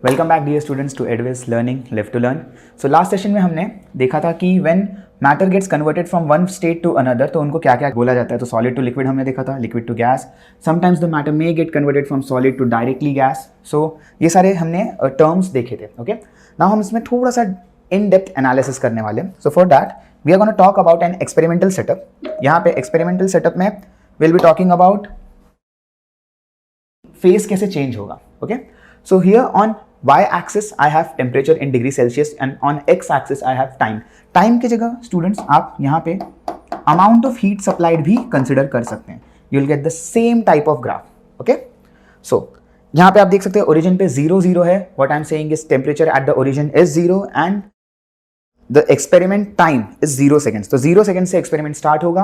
Welcome back dear students to advance learning live to learn. So last session में हमने देखा था कि when matter gets converted from one state to another तो उनको क्या क्या बोला जाता है। तो सॉलिड टू लिक्विड हमने देखा था, liquid to gas, sometimes the matter may get converted from solid to directly gas. So ये सारे हमने टर्म्स देखे थे। ओके, नाउ हम इसमें थोड़ा सा इन डेप्थ एनालिसिस करने वाले हैं। So for that we are gonna talk about an experimental setup. यहाँ पे एक्सपेरिमेंटल सेटअप में will be talking about phase कैसे चेंज होगा। Okay, so here on y axis I have temperature in degree Celsius and on x axis I have time. Time की जगह students आप यहाँ पे अमाउंट ऑफ हीट सप्लाइड भी consider कर सकते हैं। You will get the same type of graph. Okay, so यहाँ पे आप देख सकते हैं ओरिजिन पे 0 है। What I am saying is temperature at the origin is 0 and the experiment time is 0 seconds. तो 0 सेकेंड से एक्सपेरिमेंट स्टार्ट होगा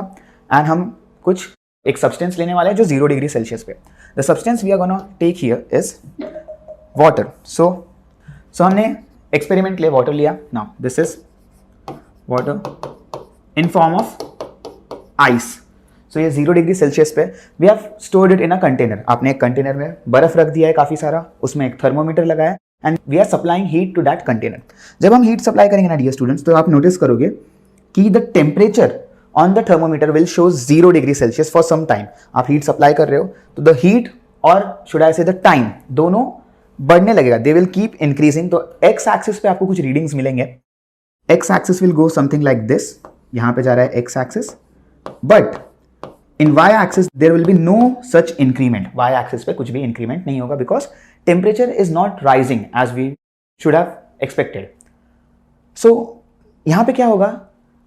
एंड हम कुछ एक सब्सटेंस लेने वाले हैं जो 0 डिग्री सेल्सियस पे। The substance we are gonna take here is water. So हमने एक्सपेरिमेंट लिए वाटर लिया। Now this is water in form of ice. So ये 0 डिग्री सेल्सियस पे we have stored it in a container. आपने एक container में बर्फ रख दिया है काफी सारा, उसमें एक थर्मोमीटर लगाया and we are supplying heat to that container. जब हम हीट सप्लाई करेंगे ना डियर स्टूडेंट्स, तो आप नोटिस करोगे कि the temperature on the thermometer will show 0 degree Celsius for some time. आप हीट सप्लाई कर रहे हो तो द हीट और should I say the time दोनों बढ़ने लगेगा। They will keep increasing. तो एक्स एक्सिस पे आपको कुछ रीडिंग्स मिलेंगे। X axis will go something like this. यहां पे जा रहा है x axis, but in y axis there will be no such increment. Y axis पे कुछ भी इंक्रीमेंट नहीं होगा because temperature is not rising as we should have expected. So यहां पे क्या होगा,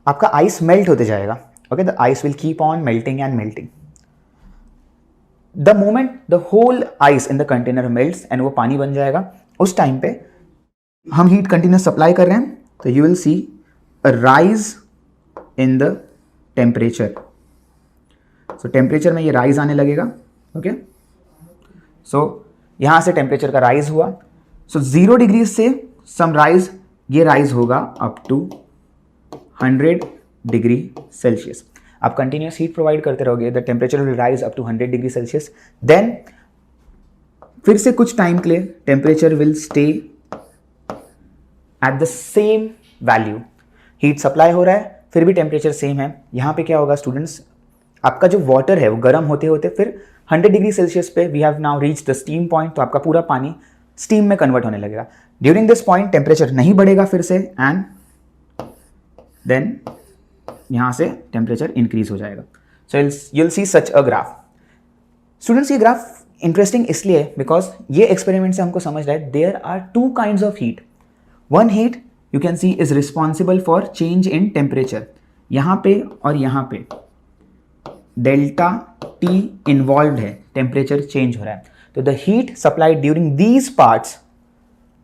आपका आइस मेल्ट होते जाएगा। Okay, the ice will keep on melting and melting. The moment the whole ice in the container melts and वो पानी बन जाएगा, उस टाइम पे हम हीट कंटिन्यूस सप्लाई कर रहे हैं तो you will see a rise in the temperature. So temperature में ये राइज आने लगेगा। ओके, सो यहाँ से टेम्परेचर का राइज हुआ। सो 0 डिग्री से सम राइज, ये राइज होगा अप टू 100 डिग्री सेल्सियस। आप कंटिन्यूस हीट प्रोवाइड करते रहोगे, the temperature will rise up to 100 degree Celsius. Then फिर से कुछ टाइम के लिए temperature will stay at the same value. Heat supply हो रहा है फिर भी टेम्परेचर सेम है। यहां पे क्या होगा स्टूडेंट्स, आपका जो वाटर है वो गर्म होते होते फिर 100 डिग्री सेल्सियस पे we have now reach the steam point. तो आपका पूरा पानी स्टीम में कन्वर्ट होने लगेगा। ड्यूरिंग दिस पॉइंट टेम्परेचर नहीं बढ़ेगा फिर से एंड देन यहां से टेम्परेचर इंक्रीज हो जाएगा। So you'll see such a graph. Students, ये ग्राफ इंटरेस्टिंग इसलिए बिकॉज ये एक्सपेरिमेंट से हमको समझ रहा है there are 2 kinds of heat. One heat you can see is responsible for change in temperature. यहां पे और यहां पे डेल्टा टी इन्वॉल्व है, टेम्परेचर चेंज हो रहा है। तो the heat supplied during these parts,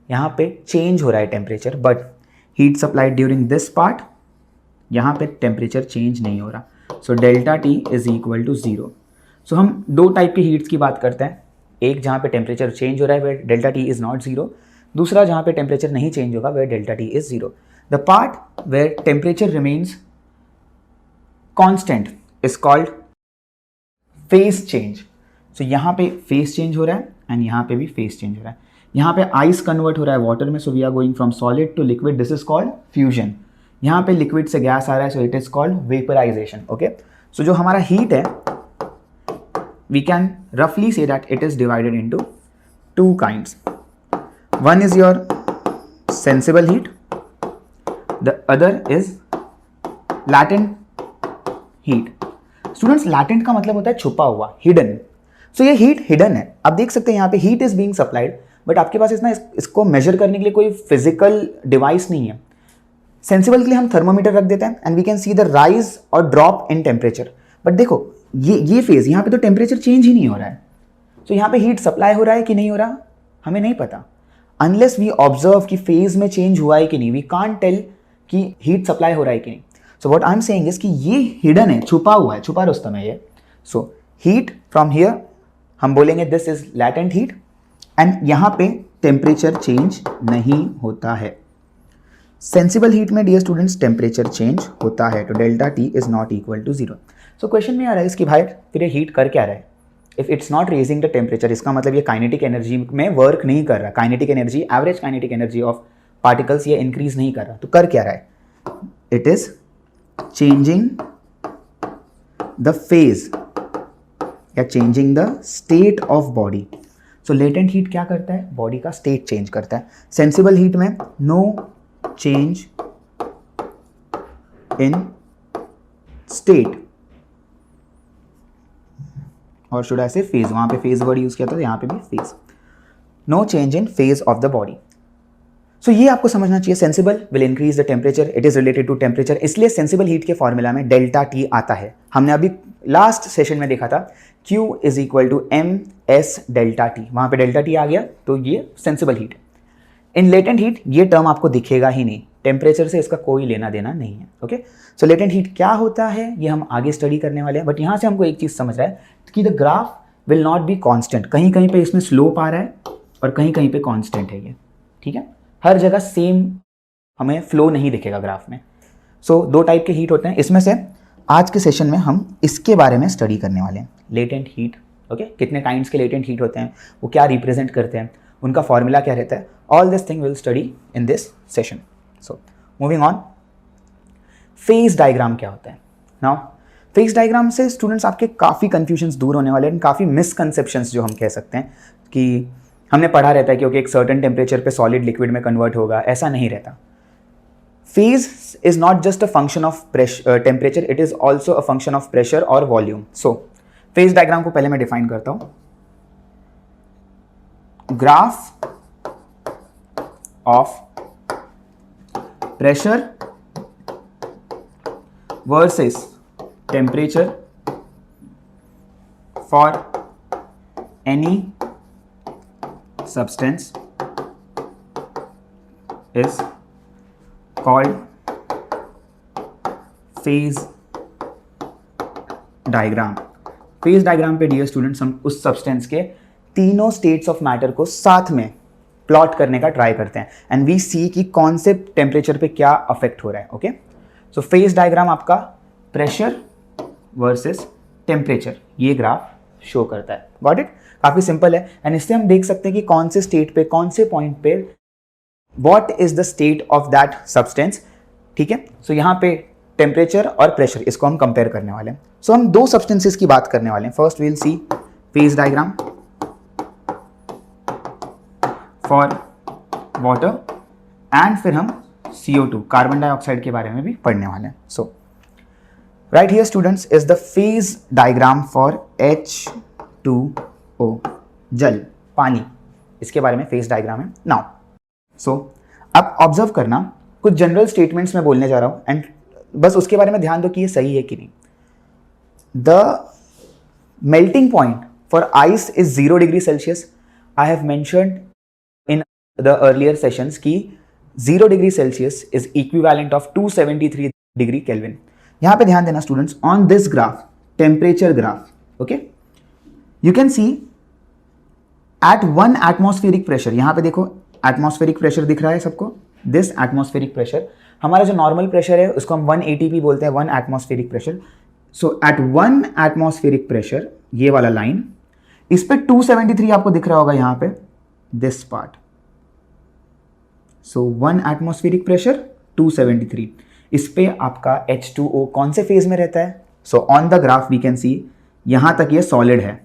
यहां पे चेंज हो रहा है temperature, but heat supplied during this part, यहाँ पे टेम्परेचर चेंज नहीं हो रहा। So delta T is equal to 0। So हम 2 टाइप की हीट्स की बात करते हैं। एक जहाँ पे टेम्परेचर चेंज हो रहा है where delta T is not 0, दूसरा जहाँ पे टेम्परेचर नहीं चेंज होगा where delta T is 0। The part where temperature remains constant is called phase change. So यहाँ पे फेस चेंज हो रहा है एंड यहाँ पे भी फेस चेंज हो रहा है। यहाँ पे आइस कन्वर्ट हो रहा है वाटर में, so we are going from solid to liquid, this is called fusion. यहाँ पे लिक्विड से गैस आ रहा है, so it is called vaporisation. Okay, so जो हमारा हीट है वी कैन रफली say that it is divided into 2 kinds. One is your sensible heat, the other is latent heat. Students, latent का मतलब होता है छुपा हुआ, हिडन। सो ये हीट हिडन है। आप देख सकते हैं यहाँ पे heat is being supplied, but आपके पास इसको मेजर करने के लिए कोई फिजिकल डिवाइस नहीं है। सेंसिबल के लिए हम थर्मोमीटर रख देते हैं and we can see the rise और ड्रॉप इन टेम्परेचर। बट देखो ये फेज, यहाँ पे तो टेम्परेचर चेंज ही नहीं हो रहा है। तो यहाँ पे हीट सप्लाई हो रहा है कि नहीं हो रहा हमें नहीं पता। अनलेस वी ऑब्जर्व कि फेज में चेंज हुआ है कि नहीं, वी कांट टेल कि हीट सप्लाई हो रहा है कि नहीं। So what I am saying is कि ये हिडन है, छुपा हुआ है, छुपा रुस्तम है ये। सो हीट फ्रॉम हियर हम बोलेंगे this is latent heat and यहाँ पे टेम्परेचर चेंज नहीं होता है। सेंसिबल हीट में डियर स्टूडेंट्स टेम्परेचर चेंज होता है, तो delta T is not equal to 0। So question में आ रहा है इसकी भाई फिर ये हीट कर क्या रहा है। If it's not raising the temperature, इसका मतलब ये काइनेटिक एनर्जी में वर्क नहीं कर रहा, kinetic energy, average kinetic energy of particles ये इंक्रीज नहीं कर रहा, तो कर क्या रहा है, it is changing the phase या changing the state of body. So latent heat क्या करता है, बॉडी का स्टेट चेंज करता है। सेंसिबल हीट में नो चेंज इन स्टेट, और शुड आई से फेज, वहां पे फेज वर्ड यूज किया था, यहाँ पे भी phase, no change in phase of the body. So ये आपको समझना चाहिए, sensible will increase the temperature, it is related to temperature, इसलिए सेंसिबल हीट के फॉर्मूला में डेल्टा टी आता है। हमने अभी लास्ट सेशन में देखा था Q is equal to M S delta T, वहां पे डेल्टा टी आ गया, तो ये sensible heat. In latent heat ये टर्म आपको दिखेगा ही नहीं, टेम्परेचर से इसका कोई लेना देना नहीं है। ओके, सो लेटेंट हीट क्या होता है ये हम आगे स्टडी करने वाले हैं, बट यहाँ से हमको एक चीज समझ रहा है कि the graph will not be constant, कहीं कहीं पे इसमें स्लोप आ रहा है और कहीं कहीं पे कॉन्स्टेंट है ये, ठीक है, हर जगह सेम हमें फ्लो नहीं दिखेगा ग्राफ में। सो दो टाइप के हीट होते हैं, इसमें से आज के सेशन में हम इसके बारे में स्टडी करने वाले हैं, लेटेंट हीट। ओके, कितने काइंड्स के लेटेंट हीट होते हैं, वो क्या रिप्रेजेंट करते हैं, उनका फॉर्मूला क्या रहता है, all this thing will study in this session. So moving on, phase diagram क्या होता है। नाउ फेज डायग्राम से स्टूडेंट्स आपके काफ़ी कन्फ्यूजन्स दूर होने वाले हैं, काफ़ी मिसकंसेप्शंस जो हम कह सकते हैं कि हमने पढ़ा रहता है कि ओके एक सर्टेन टेम्परेचर पे सॉलिड लिक्विड में कन्वर्ट होगा, ऐसा नहीं रहता। Phase is not just a function of temperature, it is also a function of pressure और वॉल्यूम। सो फेज डायग्राम को पहले मैं डिफाइन करता हूं, graph of pressure versus temperature for any substance is called phase diagram। phase diagram पे dear students हम उस substance के तीनों स्टेट्स ऑफ मैटर को साथ में प्लॉट करने का ट्राई करते हैं एंड वी सी कि कौन से टेम्परेचर पे क्या अफेक्ट हो रहा है। ओके, सो फेज डायग्राम आपका प्रेशर वर्सेस टेम्परेचर ये ग्राफ शो करता है। गॉट इट, काफी सिंपल है एंड इससे हम देख सकते हैं कि कौन से स्टेट पे, कौन से पॉइंट पे what is the state of that substance. ठीक है, सो यहाँ पे टेम्परेचर और प्रेशर इसको हम कंपेयर करने वाले हैं। सो हम दो सब्सटेंसेस की बात करने वाले हैं। First we will see phase diagram for water and फिर हम CO2 कार्बन डाइऑक्साइड के बारे में भी पढ़ने वाले हैं। So right here students is the phase diagram for H2O, जल, पानी, इसके बारे में फेज डायग्राम है। नाउ सो अब ऑब्जर्व करना, कुछ जनरल स्टेटमेंट्स में बोलने जा रहा हूं एंड बस उसके बारे में ध्यान दो कि ये सही है कि नहीं। The melting point for ice is 0 degree Celsius. I have mentioned in the earlier sessions कि 0 degree Celsius is equivalent of 273 degree Kelvin. यहां पे ध्यान देना students, on this graph, temperature graph, okay, you can see at 1 atmospheric pressure, यहां पे देखो atmospheric pressure दिख रहा है सबको, दिस एटमॉस्फेरिक प्रेशर, हमारा जो नॉर्मल प्रेशर है उसको हम 1 ATP बोलते हैं, 1 एटमॉस्फेरिक प्रेशर। सो एट 1 एटमॉस्फेरिक प्रेशर, ये वाला लाइन, इस पे 273 आपको दिख रहा होगा यहां पे, this part. So 1 atmospheric pressure 273, इस पे आपका H2O कौन से फेज में रहता है। So on the graph we can see यहां तक ये सॉलिड है।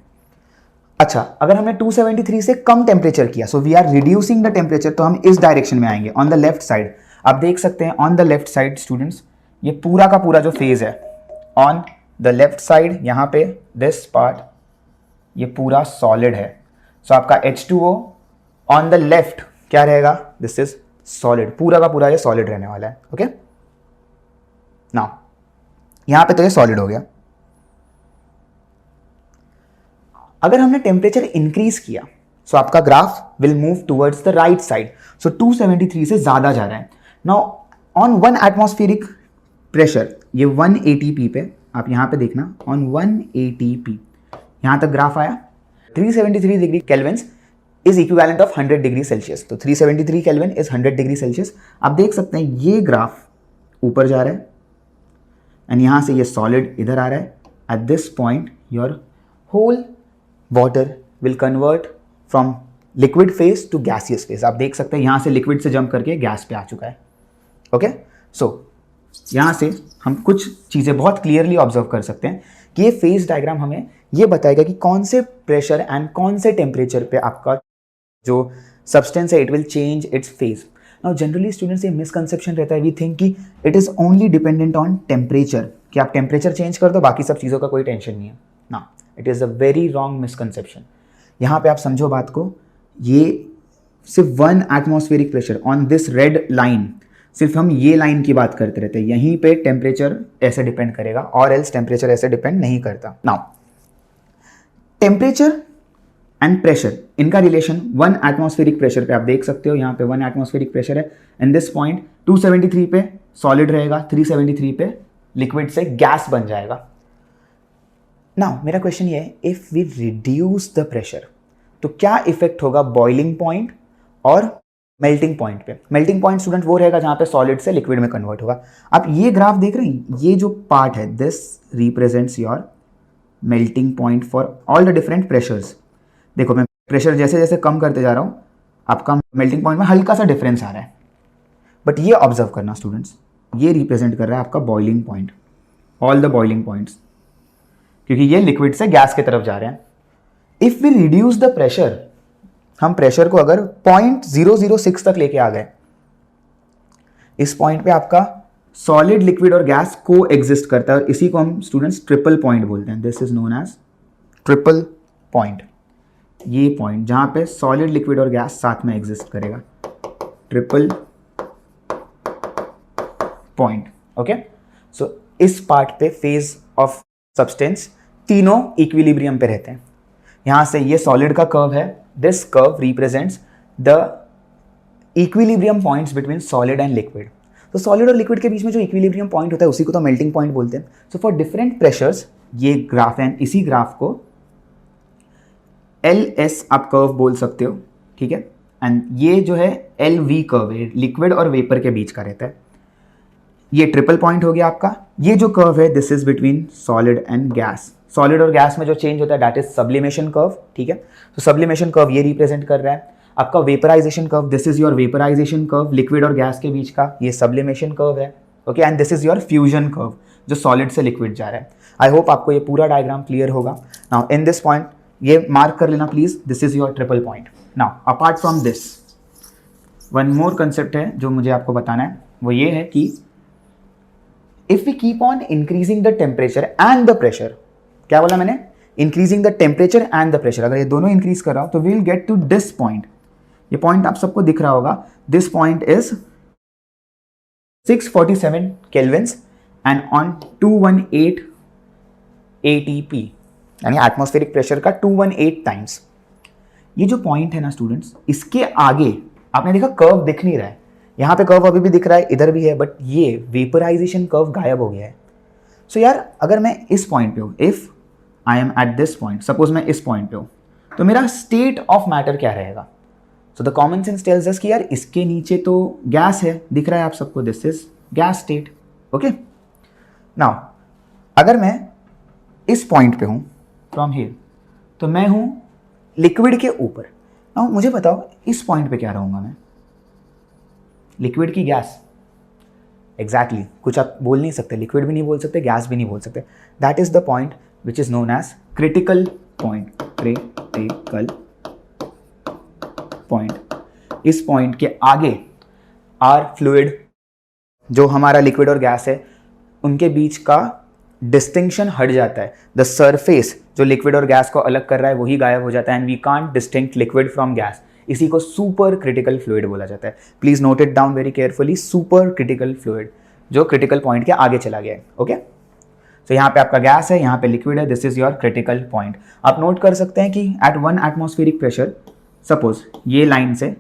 अच्छा, अगर हमने 273 से कम टेम्परेचर किया, so we are reducing the temperature, तो हम इस डायरेक्शन में आएंगे, ऑन द लेफ्ट साइड। आप देख सकते हैं on the left side students, ये पूरा का पूरा जो फेज है ऑन द लेफ्ट साइड, यहाँ पे दिस पार्ट, ये पूरा सॉलिड है। सो आपका H2O ऑन द लेफ्ट क्या रहेगा, दिस इज सॉलिड, पूरा का पूरा ये सॉलिड रहने वाला है। ओके, नाउ यहां पे तो ये सॉलिड हो गया। अगर हमने टेम्परेचर इंक्रीज किया, सो आपका graph will move towards the right side. So 273 से ज्यादा जा रहा है। नाउ ऑन 1 एटमॉस्फेरिक प्रेशर, ये 1 ATP पे, आप यहां पे देखना, ऑन 1 ATP यहां तक ग्राफ आया, 373 degree kelvin is equivalent of 100 degree Celsius. तो 373 केल्विन इज 100 डिग्री सेल्सियस। आप देख सकते हैं ये ग्राफ ऊपर जा रहा है एंड यहां से ये सॉलिड इधर आ रहा है। At this point your whole water will convert from liquid phase to gaseous phase. आप देख सकते हैं यहाँ से लिक्विड से जंप करके गैस पे आ चुका है। ओके, सो यहाँ से हम कुछ चीज़ें बहुत क्लियरली ऑब्जर्व कर सकते हैं कि ये फेज डायग्राम हमें ये बताएगा कि कौन से प्रेशर एंड कौन से टेम्परेचर पे आपका जो सब्सटेंस है it will change it's phase. Now generally students ये मिसकंसेप्शन रहता है, वी थिंक कि it is only dependent on temperature, कि आप टेम्परेचर चेंज कर दो बाकी सब चीज़ों का कोई टेंशन नहीं है ना। It is a very wrong misconception. यहाँ पे आप समझो बात को, ये सिर्फ 1 atmospheric pressure on this red line, सिर्फ हम ये लाइन की बात करते रहते हैं, यहीं पे टेम्परेचर ऐसे डिपेंड करेगा और एल्स टेम्परेचर ऐसे डिपेंड नहीं करता। नाउ टेम्परेचर एंड प्रेशर, इनका रिलेशन 1 एटमॉस्फेरिक प्रेशर पे आप देख सकते हो, यहाँ पे 1 एटमॉस्फेरिक प्रेशर है एंड दिस पॉइंट 273 पे सॉलिड रहेगा, 373 पे लिक्विड से गैस बन जाएगा। नाउ मेरा क्वेश्चन ये है, if we reduce the pressure तो क्या इफेक्ट होगा बॉइलिंग पॉइंट और मेल्टिंग पॉइंट पे? मेल्टिंग पॉइंट स्टूडेंट वो रहेगा जहां पे सॉलिड से लिक्विड में कन्वर्ट होगा। आप ये ग्राफ देख रहे हैं, ये जो पार्ट है this represents your melting point for all the different pressures. देखो मैं प्रेशर जैसे जैसे कम करते जा रहा हूँ आपका मेल्टिंग पॉइंट में हल्का सा डिफरेंस आ रहा है, बट ये ऑब्जर्व करना स्टूडेंट्स, ये रिप्रेजेंट कर रहा है आपका boiling point, all the boiling points, क्योंकि ये लिक्विड से गैस की तरफ जा रहे हैं। If we reduce the pressure, हम प्रेशर को अगर 0.006 तक लेके आ गए, इस पॉइंट पे आपका सॉलिड लिक्विड और गैस को एग्जिस्ट करता है और इसी को हम स्टूडेंट्स ट्रिपल पॉइंट बोलते हैं। This is known as triple point. ये पॉइंट जहां पे सॉलिड लिक्विड और गैस साथ में एग्जिस्ट करेगा, ट्रिपल पॉइंट। ओके, सो इस पार्ट पे फेज ऑफ सब्सटेंस तीनों इक्विलिब्रियम पे रहते हैं। यहां से ये सॉलिड का कर्व है, this curve represents the equilibrium points between solid and liquid. तो सॉलिड और लिक्विड के बीच में जो इक्विलिब्रियम पॉइंट होता है उसी को तो मेल्टिंग पॉइंट बोलते हैं। सो फॉर डिफरेंट प्रेशर्स, ये ग्राफ है, इसी ग्राफ को LS आप कर्व बोल सकते हो, ठीक है। एंड ये जो है LV कर्व है, लिक्विड और वेपर के बीच का रहता है। ये ट्रिपल पॉइंट हो गया आपका। ये जो कर्व है this is between solid and gas. Solid और गैस में जो चेंज होता है दैट इज सब्लिमेशन कर्व, ठीक है। तो सब्लिमेशन कर्व ये रिप्रेजेंट कर रहा है आपका vaporisation curve, this is your vaporisation curve, liquid और गैस के बीच का ये सब्लिमेशन कर्व है, okay. And this is your fusion curve जो सॉलिड से लिक्विड जा रहा है। आई होप आपको ये पूरा डायग्राम क्लियर होगा। नाउ इन दिस पॉइंट ये मार्क कर लेना please, this is your triple point. Now apart from this one more concept है जो मुझे आपको बताना है, वो ये है कि if we keep on increasing the temperature and the pressure, क्या बोला मैंने, increasing the temperature and the pressure, अगर ये दोनों इंक्रीज कर रहा हूं तो we will get to this point. ये पॉइंट आप सबको दिख रहा होगा, this point is 647 kelvins and on 218 ATP, यानी एटमॉस्फेरिक प्रेशर का 218 टाइम्स। ये जो पॉइंट है ना स्टूडेंट्स, इसके आगे आपने देखा कर्व दिख नहीं रहा है, यहाँ पे कर्व अभी भी दिख रहा है, इधर भी है, बट ये वेपराइजेशन कर्व गायब हो गया है। सो यार अगर मैं इस पॉइंट पे हूँ, if I M eight this point, suppose मैं इस पॉइंट पे हूँ, तो मेरा स्टेट ऑफ मैटर क्या रहेगा? So the common sense tells us कि यार इसके नीचे तो गैस है, दिख रहा है आप सबको, this is gas state, okay. Now अगर मैं इस पॉइंट पे हूँ फ्रॉम हियर, तो मैं हूँ लिक्विड के ऊपर। नाउ मुझे बताओ इस पॉइंट पे क्या रहूँगा मैं, लिक्विड की गैस? एग्जैक्टली कुछ आप बोल नहीं सकते, लिक्विड भी नहीं बोल सकते, गैस भी नहीं बोल सकते। That is the point which is known as critical point, critical point. इस पॉइंट के आगे आर फ्लूइड, जो हमारा लिक्विड और गैस है उनके बीच का डिस्टिंक्शन हट जाता है। द सरफेस जो लिक्विड और गैस को अलग कर रहा है वही गायब हो जाता है and we can't distinct liquid from gas. इसी को सुपर क्रिटिकल फ्लूइड बोला जाता है। Please note it down very carefully, super critical fluid जो क्रिटिकल पॉइंट के आगे चला गया है, ओके। सो यहाँ पे आपका गैस है, यहाँ पे लिक्विड है, this is your critical point. आप नोट कर सकते हैं कि एट 1 एटमॉस्फेरिक प्रेशर, सपोज ये लाइन से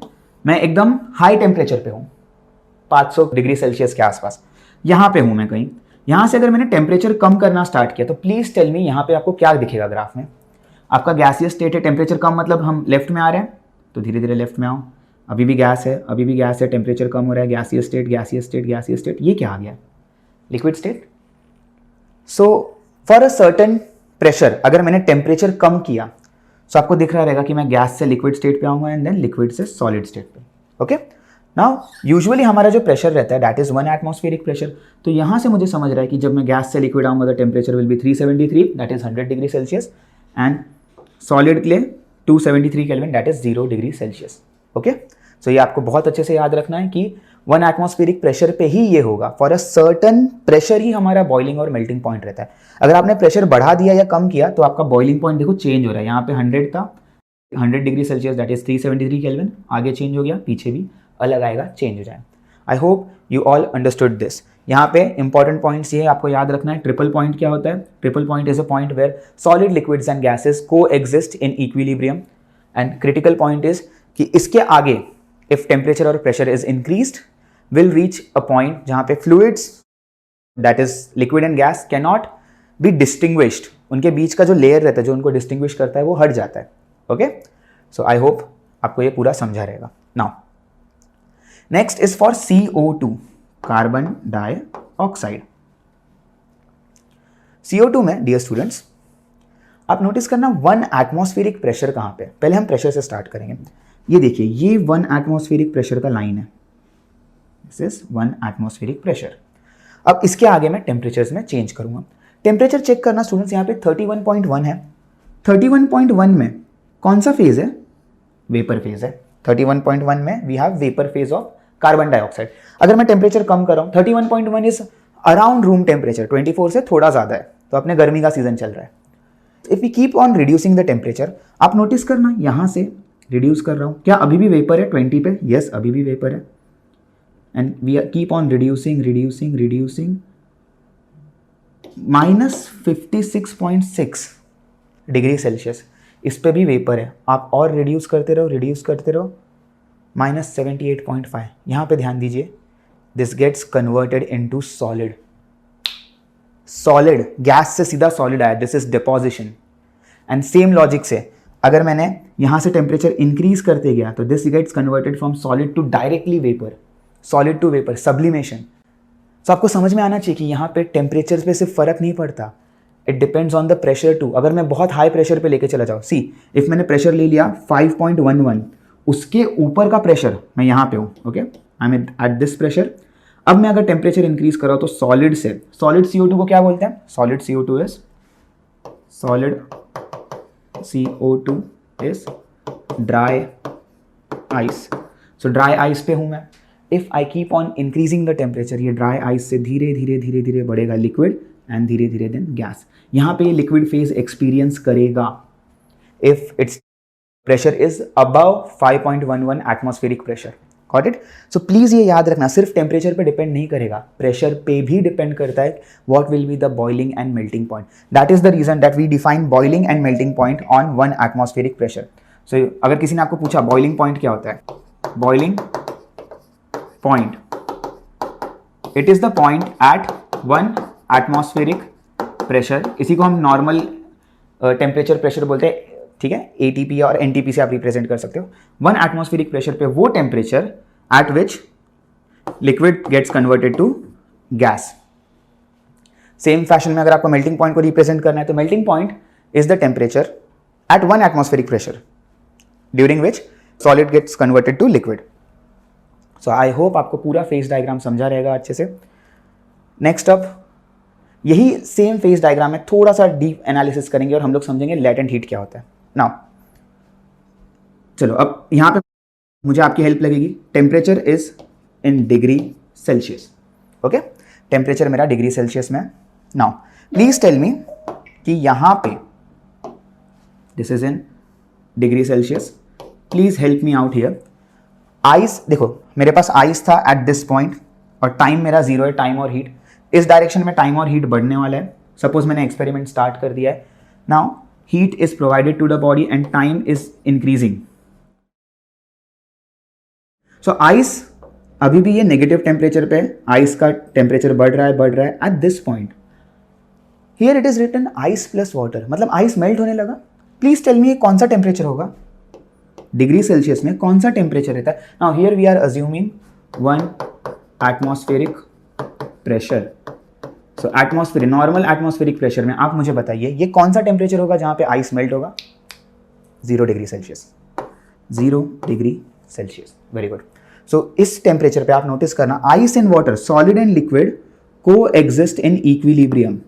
मैं एकदम हाई टेम्परेचर पे हूँ, 500 डिग्री सेल्सियस के आसपास, यहाँ पे हूँ मैं कहीं। यहाँ से अगर मैंने टेम्परेचर कम करना स्टार्ट किया तो प्लीज टेल मी यहाँ पे आपको क्या दिखेगा ग्राफ में? आपका गैसियस स्टेट है, टेम्परेचर कम मतलब हम लेफ्ट में आ रहे हैं, तो धीरे धीरे लेफ्ट में आओ, अभी भी गैस है, अभी भी गैस है, टेम्परेचर कम हो रहा है, gaseous state, gaseous state, gaseous state, ये क्या आ गया? Liquid state. So for a certain pressure अगर मैंने टेम्परेचर कम किया, सो आपको दिख रहा रहेगा कि मैं गैस से लिक्विड स्टेट पे आऊँगा एंड देन लिक्विड से सॉलिड स्टेट पे। ओके, नाउ यूजुअली हमारा जो प्रेशर रहता है दैट इज 1 एटमॉस्फेरिक प्रेशर। तो यहाँ से मुझे समझ रहा है कि जब मैं गैस से लिक्विड आऊँगा the temperature will be 373 that is 100 degree Celsius and solid के लिए 273 kelvin that is 0 degree Celsius. Okay, so ये आपको बहुत अच्छे से याद रखना है कि 1 एटमॉस्फेरिक प्रेशर पे ही ये होगा। फॉर अ सर्टन प्रेशर ही हमारा बॉइलिंग और मेल्टिंग पॉइंट रहता है। अगर आपने प्रेशर बढ़ा दिया या कम किया तो आपका बॉइलिंग पॉइंट देखो चेंज हो रहा है। यहाँ पे 100 था, 100 degree Celsius that is 373 kelvin, आगे चेंज हो गया, पीछे भी अलग आएगा, चेंज हो जाए। I hope you all understood this. यहाँ पे इंपॉर्टेंट पॉइंट्स ये आपको याद रखना है। ट्रिपल पॉइंट क्या होता है? Triple point is a point where solid, liquids and gases coexist in equilibrium and critical point is कि इसके आगे इफ टेम्परेचर और pressure is increased will reach a point जहाँ पे fluids that is liquid and gas can not be distinguished. उनके बीच का जो लेयर रहता है जो उनको डिस्टिंग्विश करता है वो हट जाता है। ओके, सो आई होप आपको ये पूरा समझा रहेगा। Now next is for CO2, carbon dioxide. CO2 में डियर स्टूडेंट्स आप नोटिस करना 1 एटमॉस्फेरिक प्रेशर कहाँ पे। पहले हम प्रेशर से स्टार्ट करेंगे। ये देखिए, ये 1 एटमॉस्फेरिक प्रेशर का लाइन है। This is 1 atmospheric pressure. अब इसके आगे मैं टेम्परेचर्स में चेंज करूंगा। टेम्परेचर चेक करना स्टूडेंट्स, यहाँ पे 31.1 है। 31.1 में कौन सा फेज है? वेपर फेज है। 31.1 में we have vapour phase of carbon dioxide. अगर मैं टेम्परेचर कम कर रहा हूँ, 31.1 इज अराउंड रूम टेम्परेचर, 24 से थोड़ा ज़्यादा है, तो अपने गर्मी का सीजन चल रहा है। If we keep on reducing the temperature, आप नोटिस करना यहाँ से रिड्यूस कर रहा हूँ, क्या अभी भी वेपर है 20 पे? यस, अभी भी वेपर है। And we keep on reducing reducing reducing, -56.6 degree Celsius, इस पे भी वेपर है। आप और रिड्यूस करते रहो, रिड्यूस करते रहो, -78.5। यहाँ पे ध्यान दीजिए, this gets converted into solid. Solid, gas से सीधा सॉलिड आया, this is deposition. And same logic से अगर मैंने यहाँ से टेम्परेचर इंक्रीज करते गया तो this gets converted from solid to directly vapour, solid to vapour, sublimation. तो आपको समझ में आना चाहिए कि यहाँ पे टेम्परेचर पे सिर्फ फर्क नहीं पड़ता, it depends on the pressure too. अगर मैं बहुत हाई प्रेशर पे लेके चला जाऊँ, सी इफ मैंने प्रेशर ले लिया 5.11, उसके ऊपर का प्रेशर मैं यहाँ पे हूँ, okay, I am at this pressure. अब मैं अगर टेम्परेचर इंक्रीज कर रहा हूँ तो सॉलिड से, सॉलिड CO2 को क्या बोलते हैं? Solid CO2 is dry ice. So dry ice पे हूँ मैं। If I keep on increasing the temperature, ये ड्राई आइस से धीरे धीरे धीरे धीरे बढ़ेगा लिक्विड एंड धीरे धीरे देन गैस। यहाँ पे लिक्विड फेज एक्सपीरियंस करेगा if its pressure is above 5.11 atmospheric pressure. Got it? So please ये याद रखना, सिर्फ टेम्परेचर पे डिपेंड नहीं करेगा, प्रेशर पे भी डिपेंड करता है what will be the boiling and melting point. That is the reason that we define boiling and melting point on 1 atmospheric pressure. So अगर किसी ने आपको पूछा बॉइलिंग पॉइंट क्या होता है, boiling point, it is the point at 1 atmospheric pressure. इसी को हम नॉर्मल टेम्परेचर प्रेशर बोलते हैं, ठीक है? ATP और NTP से आप रिप्रेजेंट कर सकते हो। 1 एटमॉस्फेरिक प्रेशर पे वो temperature at which liquid gets converted to gas. Same fashion में अगर आपको मेल्टिंग पॉइंट को रिप्रेजेंट करना है तो melting point is the temperature at 1 atmospheric pressure during which solid gets converted to liquid. So I hope आपको पूरा phase diagram समझा रहेगा अच्छे से। नेक्स्ट अप यही सेम फेज डायग्राम में थोड़ा सा डीप एनालिसिस करेंगे और हम लोग समझेंगे लेटेंट हीट क्या होता है। नाउ चलो, अब यहाँ पे मुझे आपकी हेल्प लगेगी। Temperature is in degree Celsius, okay? Temperature मेरा डिग्री सेल्सियस में। नाउ प्लीज टेल मी कि यहाँ पे this is in degree Celsius, please help me out here. Ice, देखो मेरे पास आइस था एट दिस पॉइंट और टाइम मेरा 0 है, टाइम और हीट। इस डायरेक्शन में टाइम और हीट बढ़ने वाला है। सपोज मैंने एक्सपेरिमेंट स्टार्ट कर दिया है। Now heat is provided to the body and time is increasing. So ice अभी भी ये नेगेटिव टेम्परेचर पे, आइस का टेम्परेचर बढ़ रहा है at this point. Here it is written ice plus water, मतलब आइस मेल्ट होने लगा। प्लीज टेल मी ये कौन सा टेम्परेचर होगा? डिग्री सेल्सियस में कौन सा टेम्परेचर रहता है? Now here we are assuming 1 atmospheric pressure. So normal atmospheric pressure में आप मुझे बताइए ये कौन सा टेम्परेचर होगा जहां पे आइस मेल्ट होगा? 0 degree Celsius, 0 degree Celsius. Very good. So इस टेम्परेचर पे आप नोटिस करना, ice and water, solid and liquid coexist in equilibrium.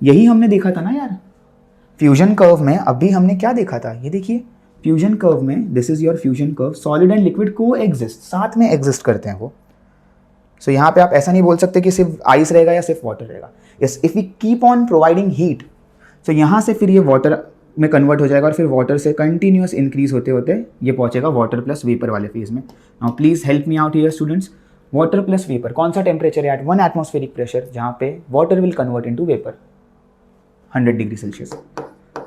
यही हमने देखा था ना यार फ्यूजन कर्व में। अभी हमने क्या देखा था, ये देखिए फ्यूजन कर्व में, this is your fusion curve, solid and liquid को एग्जिस्ट, साथ में एग्जिस्ट करते हैं वो। सो यहाँ पे आप ऐसा नहीं बोल सकते कि सिर्फ आइस रहेगा या सिर्फ वाटर रहेगा। Yes, if we keep on providing heat, so यहाँ से फिर ये वाटर में कन्वर्ट हो जाएगा और फिर वाटर से कंटिन्यूस इंक्रीज होते होते ये पहुंचेगा वाटर प्लस वेपर वाले फेज में। Now please help me out here students. Water plus vapour, कौन सा टेम्परेचर है एट 1 एटमॉस्फेरिक प्रेशर जहाँ पे water will convert into vapour? 100 degree Celsius,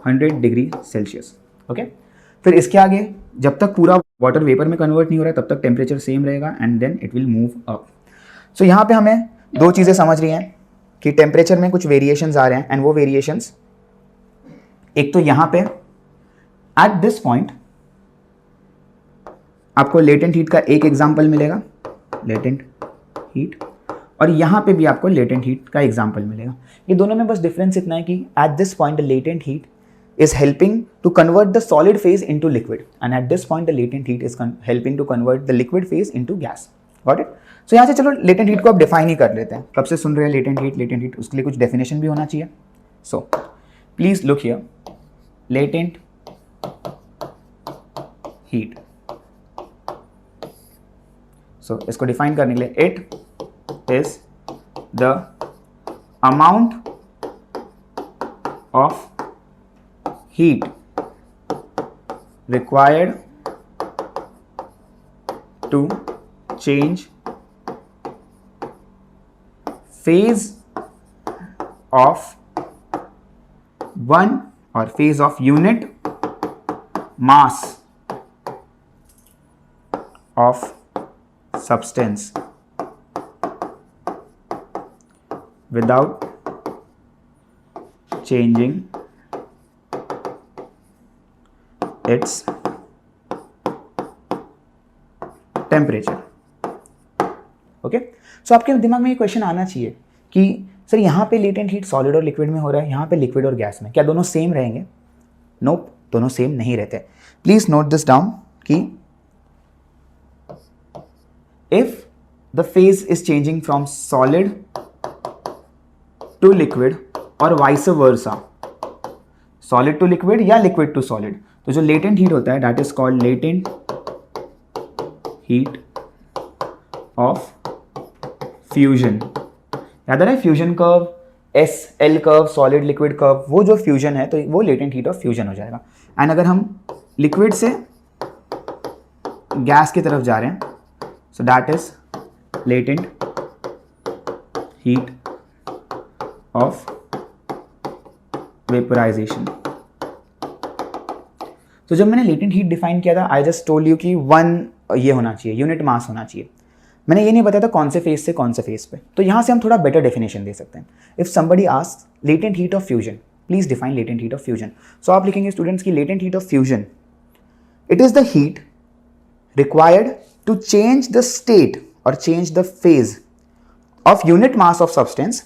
100 degree Celsius. Okay, फिर इसके आगे जब तक पूरा वाटर वेपर में कन्वर्ट नहीं हो रहा है तब तक टेम्परेचर सेम रहेगा and then it will move up. So यहाँ पे हमें दो चीज़ें समझ रही हैं कि टेम्परेचर में कुछ वेरिएशंस आ रहे हैं, एंड वो वेरिएशंस, एक तो यहाँ पे एट दिस पॉइंट आपको लेटेंट हीट का एक एग्जांपल मिलेगा, लेटेंट हीट, और यहाँ पे भी आपको लेटेंट हीट का एग्जांपल मिलेगा। ये दोनों में बस डिफरेंस इतना है कि eight this point the latent heat is helping to convert the solid phase into liquid, and at this point the latent heat is helping to convert the liquid phase into gas. Got it? So यहाँ से चलो latent heat को अब define ही कर लेते हैं। कब से सुन रहे हैं latent heat, उसके लिए कुछ definition भी होना चाहिए। So please look here, latent heat. So इसको define करने के लिए it is the amount of heat required to change phase of one or phase of unit mass of substance without changing its temperature. Okay, so आपके दिमाग में ये question आना चाहिए कि सर यहाँ पे लेटेंट हीट सॉलिड और लिक्विड में हो रहा है, यहाँ पे लिक्विड और गैस में, क्या दोनों सेम रहेंगे? नोप, दोनों सेम नहीं रहते। प्लीज नोट दिस डाउन कि if the phase is changing from solid to liquid और vice versa, solid to liquid या लिक्विड टू सॉलिड, तो जो लेटेंट हीट होता है that is called latent heat of fusion. याद आ रहा है fusion curve, S L curve, solid liquid curve, वो जो फ्यूजन है तो वो लेटेंट हीट ऑफ फ्यूजन हो जाएगा। एंड अगर हम लिक्विड से गैस की तरफ जा रहे हैं so that is latent heat of vaporisation. तो जब मैंने लेटेंट हीट डिफाइन किया था, आई जस्ट टोल्ड यू कि 1 ये होना चाहिए, यूनिट मास होना चाहिए। मैंने ये नहीं बताया था कौन से फेज से कौन से फेज पे। तो यहाँ से हम थोड़ा बेटर डेफिनेशन दे सकते हैं। If somebody asks latent heat of fusion, please define latent heat of fusion. So आप लिखेंगे स्टूडेंट्स की latent heat of fusion, it is the heat required to change the state और change the phase of unit mass of substance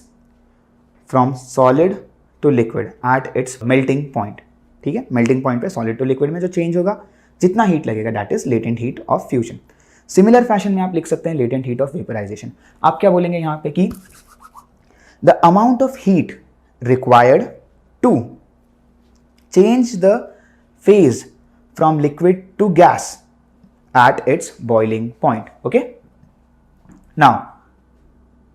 from solid to liquid at its melting point. ठीक है, melting point पे solid to liquid में जो change होगा, जितना heat लगेगा that is latent heat of fusion. Similar fashion में आप लिख सकते हैं लेटेंट हीट ऑफ वेपराइजेशन। आप क्या बोलेंगे यहाँ पे कि the amount of heat required to change the phase from liquid to gas at its boiling point. Okay, now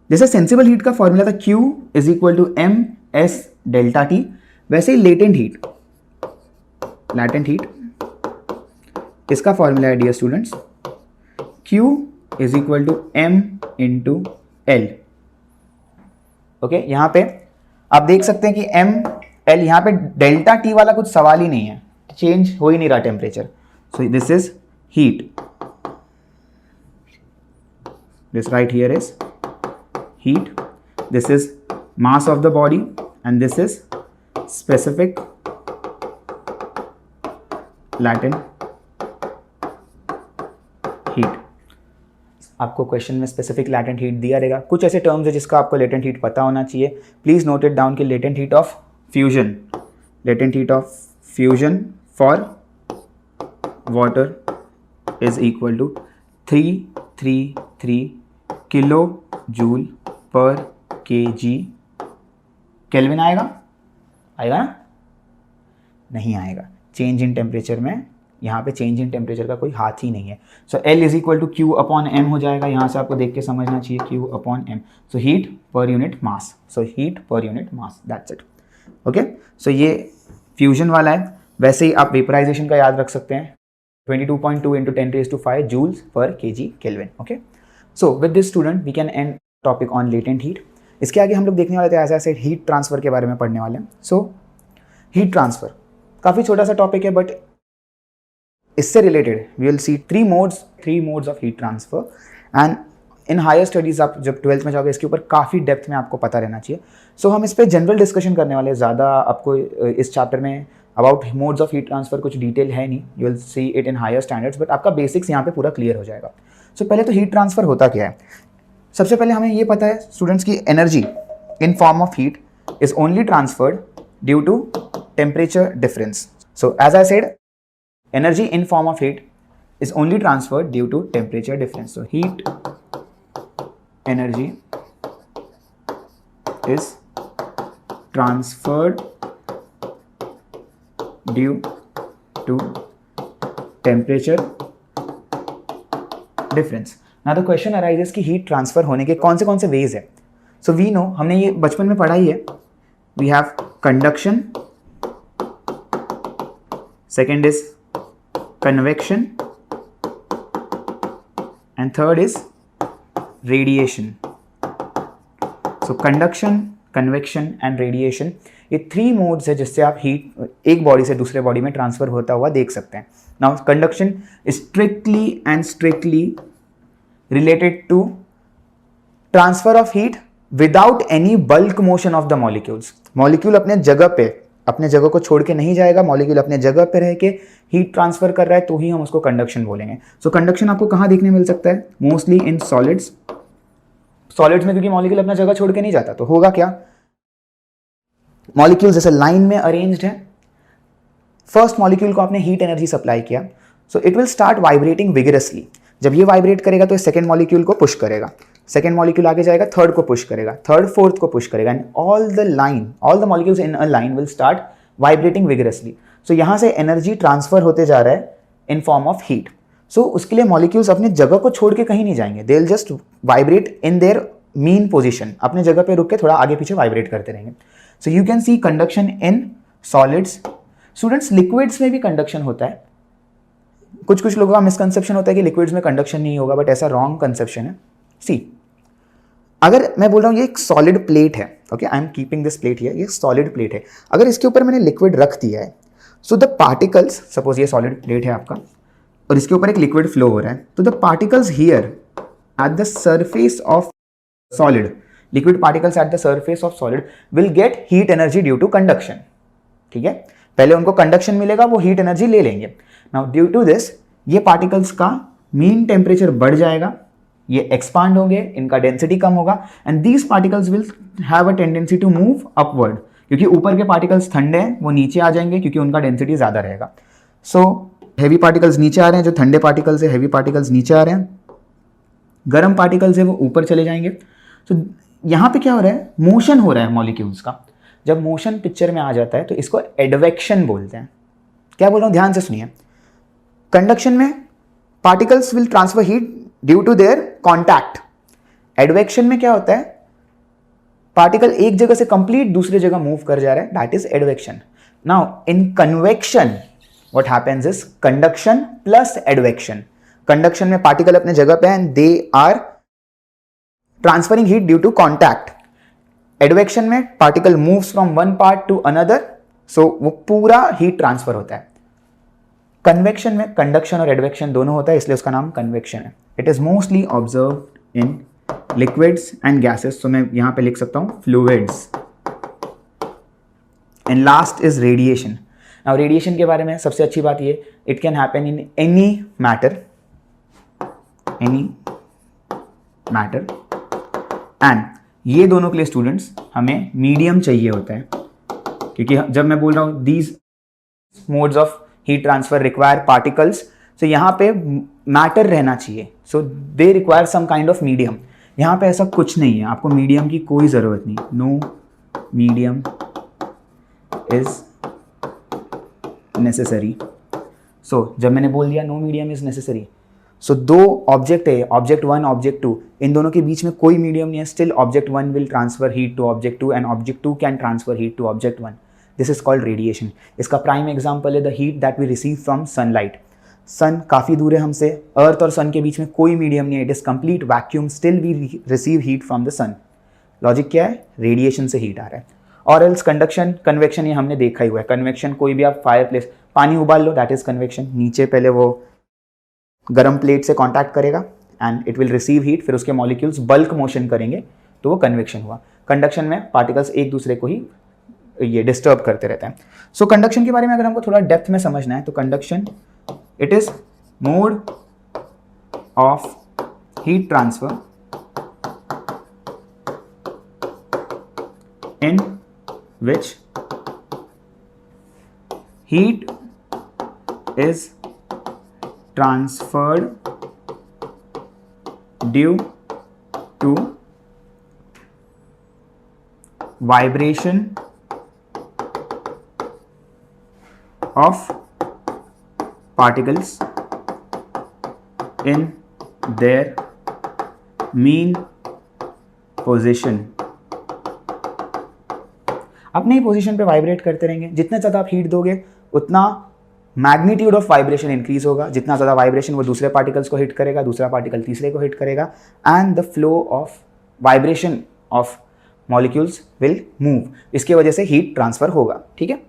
जैसे सेंसिबल हीट का फॉर्मूला था Q is equal to M S delta T, वैसे ही लेटेंट हीट इसका formula है dear students, Q is equal to M into L। Okay, यहां पे आप देख सकते हैं कि M L, यहां पे डेल्टा T वाला कुछ सवाल ही नहीं है, चेंज हो ही नहीं रहा temperature. So this is heat, this right here is heat, this is mass of the body, and this is specific latent heat। आपको क्वेश्चन में स्पेसिफिक latent heat दिया रहेगा, कुछ ऐसे टर्म्स है जिसका आपको latent heat पता होना चाहिए। प्लीज नोट इट डाउन कि latent heat of fusion, latent heat of fusion for water is equal to 333 kilo joule पर kg केल्विन आएगा ना? नहीं आएगा। चेंज इन टेम्परेचर में यहाँ पे चेंज इन टेम्परेचर का कोई हाथ ही नहीं है। So L is equal to Q upon M हो जाएगा। यहाँ से आपको देख के समझना चाहिए Q upon M। So heat per unit mass, so heat per unit mass, that's it. Okay, so ये फ्यूजन वाला है। वैसे ही आप वेपराइजेशन का याद रख सकते हैं, 22.2 इंटू 10⁵ जूल्स पर kg kelvin. Okay, so with this student we can end topic on latent heat. इसके आगे हम लोग देखने वाले थे एज ऐसे हीट ट्रांसफर के बारे में पढ़ने वाले हैं। सो हीट ट्रांसफर काफ़ी छोटा सा टॉपिक है, बट इससे related we will see three modes of heat transfer. And in higher studies आप जब 12th में जाओगे इसके ऊपर काफ़ी डेप्थ में आपको पता रहना चाहिए। सो हम इस पर जनरल डिस्कशन करने वाले हैं। ज़्यादा आपको इस चैप्टर में about modes of heat transfer कुछ डिटेल है नहीं, you will see it in higher standards, but आपका बेसिक्स यहाँ पे पूरा क्लियर हो जाएगा। सो पहले तो हीट ट्रांसफर होता क्या है। सबसे पहले हमें ये पता है स्टूडेंट्स की energy in form of heat is only transferred due to temperature difference. So as I said, energy in form of heat is only transferred due to temperature difference. So heat energy is transferred due to temperature difference. Now the question arises कि heat transfer होने के कौन से ways है। So we know, हमने ये बचपन में पढ़ा ही है। We have conduction, second is convection, and third is radiation. So conduction, convection and radiation, ये थ्री मोड्स है जिससे आप हीट एक बॉडी से दूसरे बॉडी में ट्रांसफर होता हुआ देख सकते हैं। Now conduction strictly related to transfer of heat without any bulk motion of the molecules. Molecule अपने जगह को छोड़ के नहीं जाएगा, मॉलिक्यूल अपने जगह पे रह के हीट ट्रांसफर कर रहा है, तो ही हम उसको कंडक्शन बोलेंगे। सो कंडक्शन आपको कहाँ देखने मिल सकता है? मोस्टली इन सॉलिड्स में, क्योंकि मॉलिक्यूल अपना जगह छोड़ के नहीं जाता, तो होगा क्या, मॉलिक्यूल जैसे लाइन में अरेंज्ड है, फर्स्ट मॉलिक्यूल को आपने हीट एनर्जी सप्लाई किया, so it will start vibrating vigorously. जब ये वाइब्रेट करेगा तो सेकंड मॉलिक्यूल को पुश करेगा, सेकंड मॉलिक्यूल आगे जाएगा, थर्ड को पुश करेगा, थर्ड फोर्थ को पुश करेगा, and all the molecules in a line will start vibrating vigorously. So यहाँ से एनर्जी ट्रांसफर होते जा रहा है in form of heat. So उसके लिए मॉलिक्यूल्स अपने जगह को छोड़ के कहीं नहीं जाएंगे, they will just vibrate in their mean position, अपने जगह पे रुक के थोड़ा आगे पीछे वाइब्रेट करते रहेंगे। So you can C conduction in solids. Students, liquids में भी कंडक्शन होता है। कुछ लोगों का मिसकंसेप्शन होता है कि लिक्विड्स में कंडक्शन नहीं होगा, बट ऐसा रॉन्ग कंसेप्शन है। सी, अगर मैं बोल रहा हूँ ये एक सॉलिड प्लेट है, okay, I am keeping this plate here, ये सॉलिड प्लेट है, अगर इसके ऊपर मैंने लिक्विड रख दिया है, सो द पार्टिकल्स, सपोज ये सॉलिड प्लेट है आपका और इसके ऊपर एक लिक्विड फ्लो हो रहा है, तो the particles here at the surface of solid, liquid particles at the surface of solid will get heat energy due to conduction. ठीक है, पहले उनको कंडक्शन मिलेगा, वो हीट एनर्जी ले लेंगे। नाउ ड्यू टू दिस ये पार्टिकल्स का मीन टेम्परेचर बढ़ जाएगा, ये एक्सपांड होंगे, इनका डेंसिटी कम होगा, and these particles will have a tendency to move upward, क्योंकि ऊपर के पार्टिकल्स ठंडे हैं, वो नीचे आ जाएंगे क्योंकि उनका डेंसिटी ज़्यादा रहेगा। सो हैवी पार्टिकल्स नीचे आ रहे हैं, जो ठंडे पार्टिकल्स है, हैवी पार्टिकल्स नीचे आ रहे हैं, गर्म पार्टिकल्स है वो ऊपर चले जाएंगे। तो यहाँ पे क्या हो रहा है, मोशन हो रहा है मॉलिक्यूल्स का। जब मोशन पिक्चर में आ जाता है तो इसको एडवेक्शन बोलते हैं। क्या बोल रहा हूँ, ध्यान से सुनिए। कंडक्शन में particles will transfer heat due to their contact. Advection में क्या होता है, पार्टिकल एक जगह से कंप्लीट दूसरे जगह मूव कर जा रहा है, that is advection. Now in convection what happens is conduction plus advection. Conduction में पार्टिकल अपने जगह पे and they are transferring heat due to contact. Advection में particle moves from one part to another, so वो पूरा heat transfer होता है। Convection में कंडक्शन और एडवेक्शन दोनों होता है, इसलिए उसका नाम कन्वेक्शन है। It is mostly observed in liquids and gases, तो मैं यहां पे लिख सकता हूं fluids. And last is radiation. Now radiation के बारे में सबसे अच्छी बात ये, it can happen in any matter and ये दोनों के लिए स्टूडेंट्स हमें मीडियम चाहिए होता है, क्योंकि जब मैं बोल रहा हूं these modes of heat transfer require particles so यहाँ पे मैटर रहना चाहिए, so they require some kind of medium. यहाँ पे ऐसा कुछ नहीं है, आपको मीडियम की कोई ज़रूरत नहीं, नो मीडियम इज नेसेसरी। सो जब मैंने बोल दिया नो मीडियम इज नेसेसरी, सो दो ऑब्जेक्ट है, ऑब्जेक्ट 1 ऑब्जेक्ट 2, इन दोनों के बीच में कोई मीडियम नहीं है, still object 1 will transfer heat to object 2 and object 2 can transfer heat to object 1। This is called radiation. इसका प्राइम एग्जाम्पल है the heat that we receive from sunlight. Sun काफ़ी दूर है हमसे, अर्थ और सन के बीच में कोई मीडियम नहीं है, it is complete vacuum, still we receive heat from the sun. Logic क्या है? रेडिएशन से हीट आ रहा है। और एल्स कंडक्शन, कन्वेक्शन ये हमने देखा ही हुआ है। कन्वेक्शन कोई भी आप फायर प्लेस, पानी उबाल लो, दैट इज कन्वेक्शन। नीचे पहले वो गर्म प्लेट से कांटेक्ट करेगा and it will receive heat, फिर उसके मॉलिक्यूल्स बल्क मोशन करेंगे तो वो कन्वेक्शन हुआ। कंडक्शन में पार्टिकल्स एक दूसरे को ही ये डिस्टर्ब करते रहते हैं। सो कंडक्शन के बारे में अगर हमको थोड़ा डेप्थ में समझना है तो conduction it is mode of heat transfer in which heat is transferred due to vibration of particles in their mean position। अपने ही पोजीशन पे वाइब्रेट करते रहेंगे, जितना ज़्यादा आप हीट दोगे उतना मैग्नीट्यूड ऑफ वाइब्रेशन इंक्रीज होगा, जितना ज़्यादा वाइब्रेशन वो दूसरे पार्टिकल्स को हिट करेगा, दूसरा पार्टिकल तीसरे को हिट करेगा and the flow of vibration of molecules will move. इसके वजह से हीट ट्रांसफर होगा, ठीक है।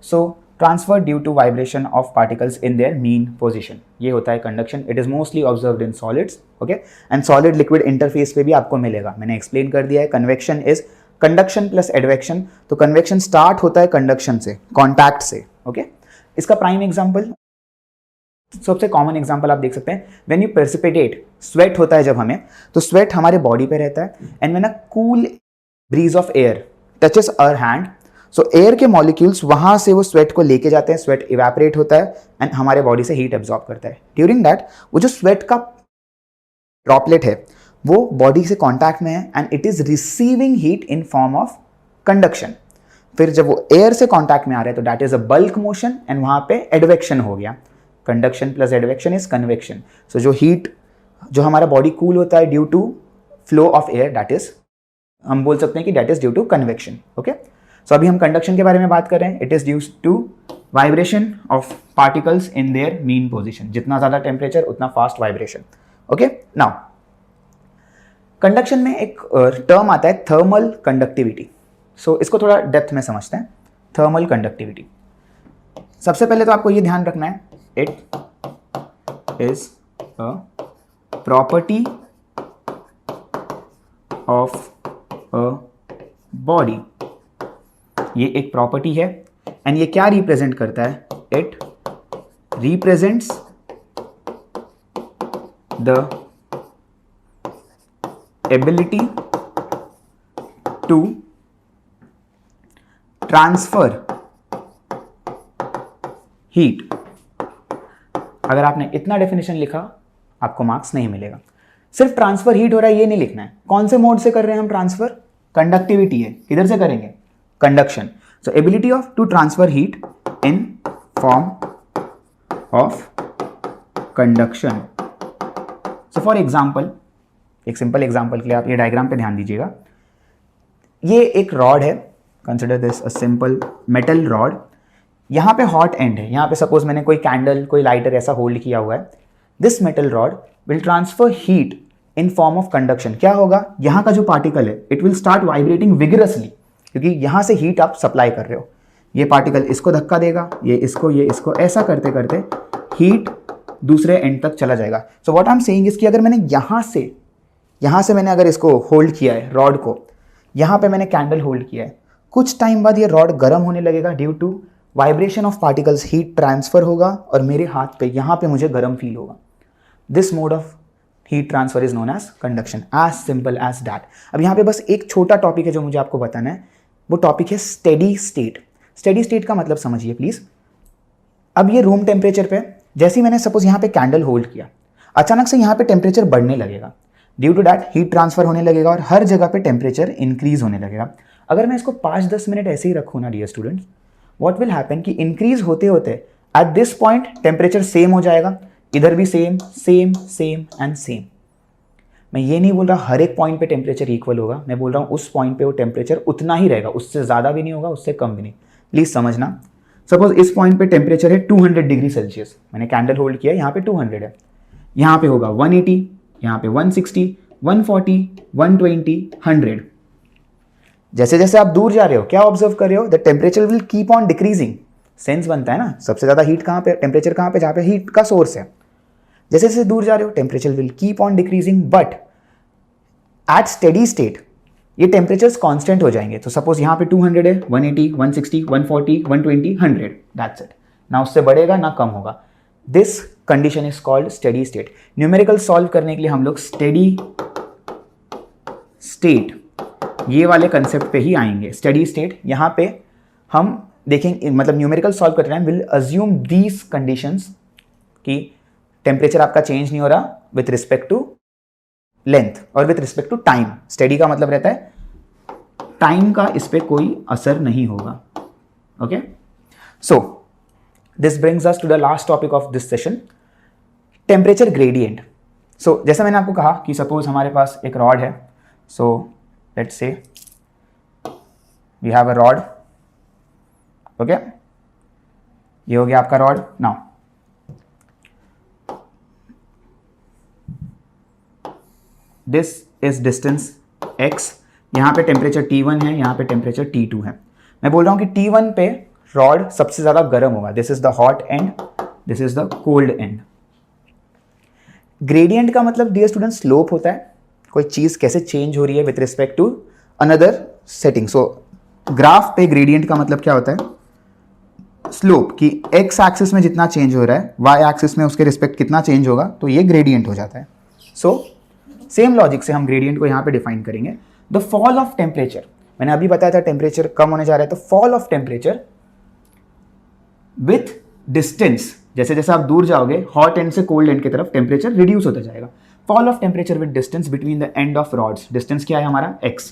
So transfer due to vibration of particles in their mean position, ये होता है conduction. It is mostly observed in solids, okay, and solid liquid interface पे भी आपको मिलेगा, मैंने एक्सप्लेन कर दिया है। Convection is conduction plus advection, तो कन्वेक्शन स्टार्ट होता है कंडक्शन से, कॉन्टैक्ट से, ओके। इसका प्राइम एग्जांपल, सबसे कॉमन एग्जांपल आप देख सकते हैं, व्हेन यू प्रेसिपिटेट, स्वेट होता है जब हमें, तो स्वेट हमारे बॉडी पे रहता है and when a cool breeze of air touches our hand, so air के मॉलिक्यूल्स वहां से वो स्वेट को लेके जाते हैं, स्वेट इवेपोरेट होता है एंड हमारे बॉडी से हीट एब्जॉर्ब करता है। ड्यूरिंग दैट वो जो स्वेट का ड्रॉपलेट है वो बॉडी से कांटेक्ट में है and it is receiving heat in form of conduction. फिर जब वो एयर से कांटेक्ट में आ रहा है तो that is a bulk motion and वहां पे एडवेक्शन हो गया। Conduction plus advection is convection. So जो हीट, जो हमारा बॉडी कूल होता है due to flow of air, that is, हम बोल सकते हैं कि that is due to convection, okay. So अभी हम कंडक्शन के बारे में बात कर रहे हैं। It is due to vibration of particles in their mean position, जितना ज्यादा टेम्परेचर उतना fast vibration, okay. Now conduction में एक टर्म आता है थर्मल कंडक्टिविटी। सो इसको थोड़ा डेप्थ में समझते हैं। थर्मल कंडक्टिविटी, सबसे पहले तो आपको ये ध्यान रखना है, it is a property of a body. ये एक प्रॉपर्टी है एंड ये क्या रिप्रेजेंट करता है? It represents the ability to transfer heat। अगर आपने इतना डेफिनेशन लिखा आपको मार्क्स नहीं मिलेगा। सिर्फ ट्रांसफर हीट हो रहा है ये नहीं लिखना है। कौन से मोड से कर रहे हैं हम ट्रांसफर? कंडक्टिविटी है, किधर से करेंगे? Conduction. So ability of to transfer heat in form of conduction. So for example, एक सिंपल एग्जांपल के लिए आप ये डायग्राम पे ध्यान दीजिएगा। ये एक रॉड है, consider this a simple metal rod. यहाँ पे हॉट एंड है, यहाँ पे सपोज मैंने कोई कैंडल, कोई लाइटर ऐसा होल्ड किया हुआ है। This metal rod will transfer heat in form of conduction. क्या होगा? यहाँ का जो पार्टिकल है it will start vibrating vigorously, क्योंकि यहाँ से हीट आप सप्लाई कर रहे हो। ये पार्टिकल इसको धक्का देगा, ये इसको, ऐसा करते करते हीट दूसरे एंड तक चला जाएगा। So what I am saying is कि अगर मैंने यहाँ से मैंने अगर इसको होल्ड किया है रॉड को, यहाँ पे मैंने कैंडल होल्ड किया है, कुछ टाइम बाद ये रॉड गर्म होने लगेगा due to vibration of particles, heat transfer होगा और मेरे हाथ पे यहाँ पे मुझे गर्म फील होगा। This mode of heat transfer is known as conduction, as simple as that. अब यहाँ पे बस एक छोटा टॉपिक है जो मुझे आपको बताना है, वो टॉपिक है स्टेडी स्टेट। स्टेडी स्टेट का मतलब समझिए प्लीज। अब ये रूम टेम्परेचर पे जैसे ही मैंने सपोज यहाँ पे कैंडल होल्ड किया, अचानक से यहाँ पे टेम्परेचर बढ़ने लगेगा, due to that heat transfer होने लगेगा और हर जगह पे टेम्परेचर इंक्रीज होने लगेगा। अगर मैं इसको 5-10 मिनट ऐसे ही रखूँ ना dear students, what will happen कि इंक्रीज होते होते at this point temperature same हो जाएगा, इधर भी same same same and same. मैं ये नहीं बोल रहा हर एक पॉइंट पे टेम्परेचर इक्वल होगा, मैं बोल रहा हूँ उस पॉइंट पे वो टेम्परेचर उतना ही रहेगा, उससे ज़्यादा भी नहीं होगा, उससे कम भी नहीं। प्लीज़ समझना, सपोज इस पॉइंट पे टेम्परेचर है 200 डिग्री सेल्सियस, मैंने कैंडल होल्ड किया, यहाँ पे 200 है, यहाँ पे होगा 180, यहाँ पे 160, 140, 120, 100। जैसे जैसे आप दूर जा रहे हो, क्या ऑब्जर्व कर रहे हो, the temperature will keep on decreasing. Sense बनता है ना, सबसे ज़्यादा हीट कहाँ पे, टेम्परेचर कहाँ पे, जहाँ पे हीट का सोर्स है। जैसे जैसे दूर जा रहे हो temperature will keep on decreasing, but at steady state ये टेम्परेचर्स कांस्टेंट हो जाएंगे। तो सपोज यहाँ पे 200 है, 180, 160, 140, 120, 100, दैट्स इट। ना उससे बढ़ेगा ना कम होगा। This condition is called steady state. Numerical solve करने के लिए हम लोग स्टेडी स्टेट ये वाले कंसेप्ट पे ही आएंगे। स्टेडी स्टेट यहाँ पे हम देखेंगे, मतलब न्यूमेरिकल सॉल्व करते time will assume these conditions कि टेम्परेचर आपका चेंज नहीं हो रहा विथ रिस्पेक्ट टू लेंथ और with respect to time. Steady का मतलब रहता है टाइम का इस पे कोई असर नहीं होगा। Okay, so this brings us to the last topic of this session, temperature gradient. So जैसा मैंने आपको कहा कि सपोज हमारे पास एक रॉड है, so let's say we have a rod. Okay, ये हो गया आपका rod. Now this is distance x, यहाँ पे टेम्परेचर T1 है, यहाँ पे टेम्परेचर T2 है। मैं बोल रहा हूँ कि T1 पे रॉड सबसे ज़्यादा गर्म होगा, this is the hot and, this is the cold and. Gradient का मतलब डियर स्टूडेंट स्लोप होता है, कोई चीज़ कैसे चेंज हो रही है with respect to another setting. So graph पे ग्रेडियंट का मतलब क्या होता है, स्लोप कि x एक्सिस में जितना चेंज हो रहा है y एक्सिस में उसके रिस्पेक्ट कितना चेंज होगा, तो ये ग्रेडियंट हो जाता है। सो सेम लॉजिक से हम ग्रेडियंट को यहाँ पे डिफाइन करेंगे। द फॉल ऑफ टेम्परेचर, मैंने अभी बताया था टेम्परेचर कम होने जा रहा है, तो fall of temperature with distance, जैसे जैसे आप दूर जाओगे हॉट एंड से कोल्ड एंड की तरफ टेम्परेचर रिड्यूस होता जाएगा। Fall of temperature with distance between the end of rods, distance क्या है हमारा x,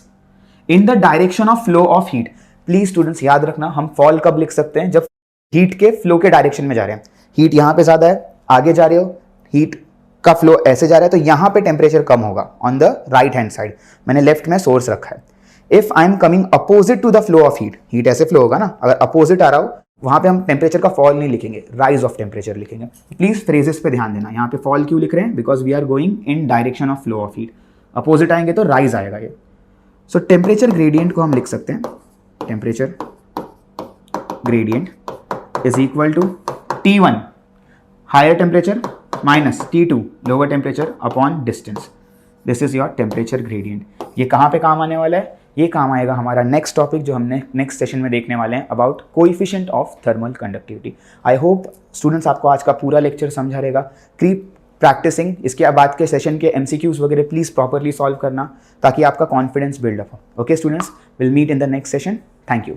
in the direction of flow of heat. Please students याद रखना, हम फॉल कब लिख सकते हैं, जब हीट के फ्लो के डायरेक्शन में जा रहे हैं। हीट यहाँ पे ज्यादा है, आगे जा रहे हो, हीट का फ्लो ऐसे जा रहा है, तो यहां पे टेम्परेचर कम होगा on the right hand side. मैंने लेफ्ट में सोर्स रखा है। If I am coming opposite to the flow of heat, heat ऐसे फ्लो होगा ना, अगर अपोजिट आ रहा हो वहां पे हम टेम्परेचर का फॉल नहीं लिखेंगे, राइज ऑफ टेम्परेचर लिखेंगे। प्लीज फ्रेजेस पे ध्यान देना, यहाँ पे फॉल क्यों लिख रहे हैं, because we are going in direction of flow of heat. Opposite आएंगे तो राइज आएगा ये। सो टेम्परेचर ग्रेडियंट को हम लिख सकते हैं, temperature gradient is equal to T1 higher temperature minus T2 lower temperature upon distance. This is your temperature gradient. ये कहाँ पे काम आने वाला है, ये काम आएगा हमारा नेक्स्ट टॉपिक जो हमने नेक्स्ट सेशन में देखने वाले हैं, about coefficient of thermal conductivity. I hope students आपको आज का पूरा लेक्चर समझा रहेगा। कीप प्रैक्टिसिंग, इसके बाद के सेशन के MCQs वगैरह प्लीज प्रॉपरली सॉल्व करना ताकि आपका कॉन्फिडेंस बिल्डअप हो। Okay students, will meet in the next session. Thank you.